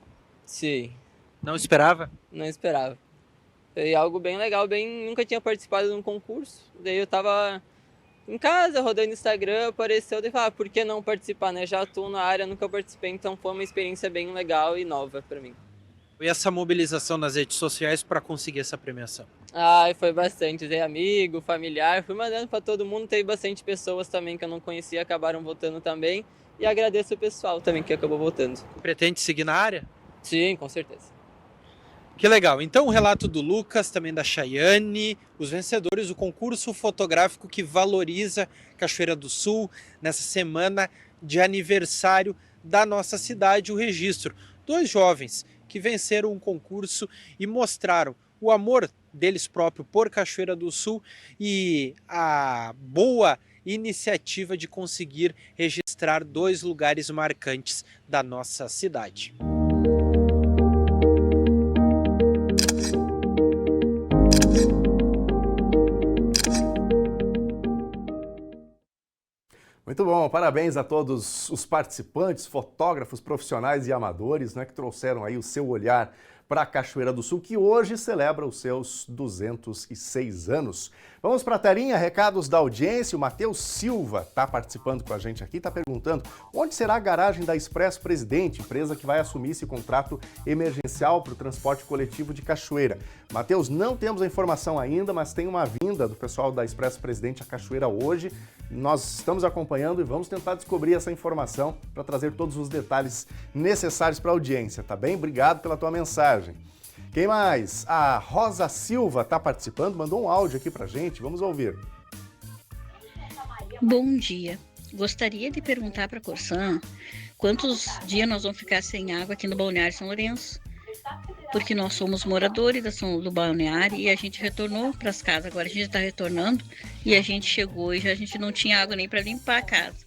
Sim. Não esperava? Não esperava. Foi algo bem legal, nunca tinha participado de um concurso, daí eu estava em casa, rodando no Instagram, apareceu, daí falei, por que não participar, né? Já atuo na área, nunca participei, então foi uma experiência bem legal e nova para mim. E essa mobilização nas redes sociais para conseguir essa premiação? Foi bastante, tem amigo, familiar, fui mandando para todo mundo, teve bastante pessoas também que eu não conhecia, acabaram votando também, e agradeço o pessoal também que acabou votando. Pretende seguir na área? Sim, com certeza. Que legal. Então o relato do Lucas, também da Chayane, os vencedores do concurso fotográfico que valoriza Cachoeira do Sul, nessa semana de aniversário da nossa cidade, o registro. 2 jovens que venceram um concurso e mostraram o amor deles próprios por Cachoeira do Sul e a boa iniciativa de conseguir registrar 2 lugares marcantes da nossa cidade. Muito bom, parabéns a todos os participantes, fotógrafos, profissionais e amadores, né, que trouxeram aí o seu olhar para a Cachoeira do Sul, que hoje celebra os seus 206 anos. Vamos para a telinha, recados da audiência. O Matheus Silva está participando com a gente aqui, está perguntando onde será a garagem da Expresso Presidente, empresa que vai assumir esse contrato emergencial para o transporte coletivo de Cachoeira. Matheus, não temos a informação ainda, mas tem uma vinda do pessoal da Expresso Presidente à Cachoeira hoje. Nós estamos acompanhando e vamos tentar descobrir essa informação para trazer todos os detalhes necessários para a audiência, tá bem? Obrigado pela tua mensagem. Quem mais? A Rosa Silva está participando, mandou um áudio aqui pra gente, vamos ouvir. Bom dia. Gostaria de perguntar para a Corsan quantos dias nós vamos ficar sem água aqui no Balneário São Lourenço. Porque nós somos moradores do balneário e a gente retornou para as casas. Agora a gente está retornando e a gente chegou e a gente não tinha água nem para limpar a casa.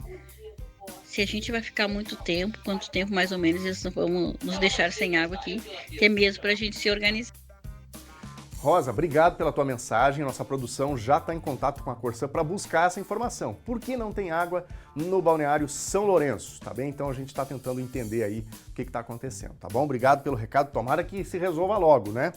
Se a gente vai ficar muito tempo, quanto tempo mais ou menos eles vão nos deixar sem água aqui, que é mesmo para a gente se organizar. Rosa, obrigado pela tua mensagem. Nossa produção já está em contato com a Corsan para buscar essa informação. Por que não tem água no balneário São Lourenço? Tá bem? Então a gente está tentando entender aí o que está acontecendo, tá bom? Obrigado pelo recado. Tomara que se resolva logo, né?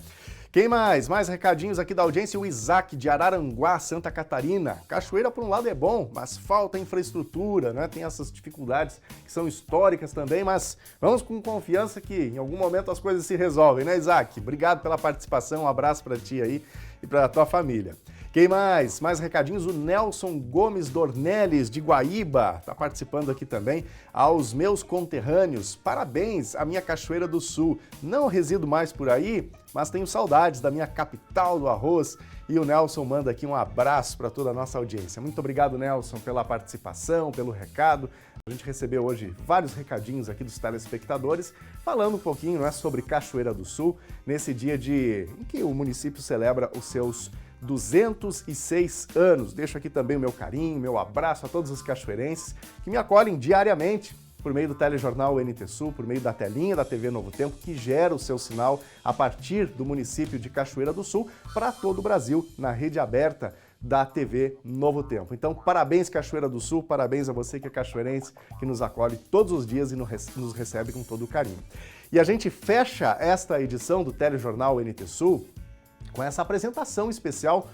Quem mais? Mais recadinhos aqui da audiência. O Isaac de Araranguá, Santa Catarina. Cachoeira, por um lado, é bom, mas falta infraestrutura, né? Tem essas dificuldades que são históricas também, mas vamos com confiança que em algum momento as coisas se resolvem, né, Isaac? Obrigado pela participação, um abraço para ti aí e para a tua família. Quem mais? Mais recadinhos, o Nelson Gomes Dornelles, de Guaíba, está participando aqui também. Aos meus conterrâneos, parabéns à minha Cachoeira do Sul. Não resido mais por aí, mas tenho saudades da minha capital do arroz. E o Nelson manda aqui um abraço para toda a nossa audiência. Muito obrigado, Nelson, pela participação, pelo recado. A gente recebeu hoje vários recadinhos aqui dos telespectadores, falando um pouquinho, né, sobre Cachoeira do Sul, nesse dia em que o município celebra os seus 206 anos. Deixo aqui também o meu carinho, meu abraço a todos os cachoeirenses que me acolhem diariamente por meio do telejornal NT Sul, por meio da telinha da TV Novo Tempo, que gera o seu sinal a partir do município de Cachoeira do Sul para todo o Brasil, na rede aberta da TV Novo Tempo. Então, parabéns Cachoeira do Sul, parabéns a você que é cachoeirense, que nos acolhe todos os dias e nos recebe com todo o carinho. E a gente fecha esta edição do telejornal NT Sul com essa apresentação especial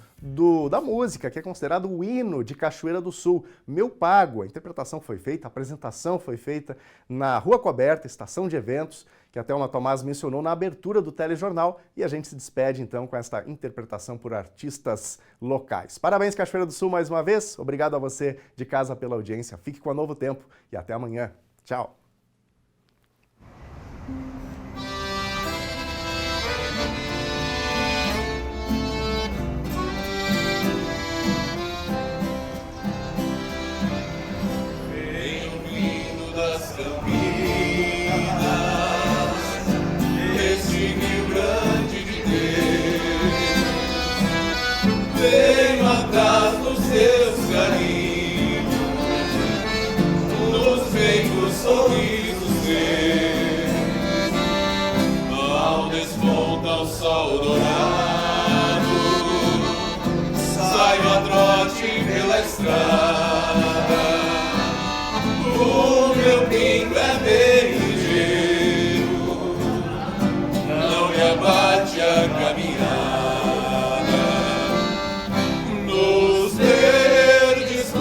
da música, que é considerado o hino de Cachoeira do Sul, Meu Pago. A interpretação foi feita, a apresentação foi feita na Rua Coberta, estação de eventos, que a Thelma Tomás mencionou na abertura do telejornal, e a gente se despede então com esta interpretação por artistas locais. Parabéns Cachoeira do Sul mais uma vez, obrigado a você de casa pela audiência, fique com a Novo Tempo e até amanhã. Tchau! Venho atrás dos seus carinhos, nos beijos, sorrisos seus, ao desponta o sol dourado, saio a trote pela estrada, o meu pingo é bem ligeiro, não me abate a caminhada. Nos verdes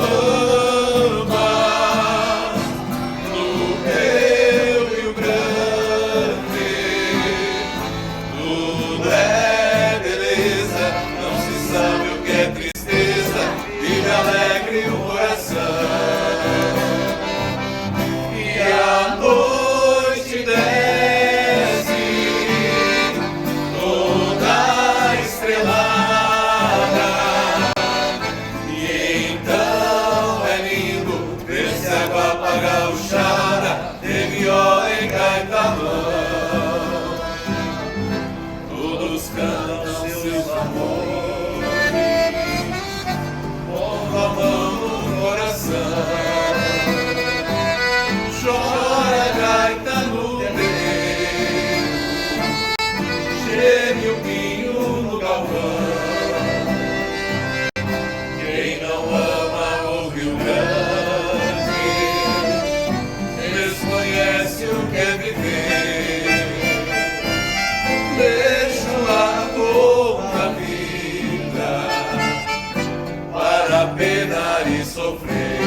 penar e sofrer.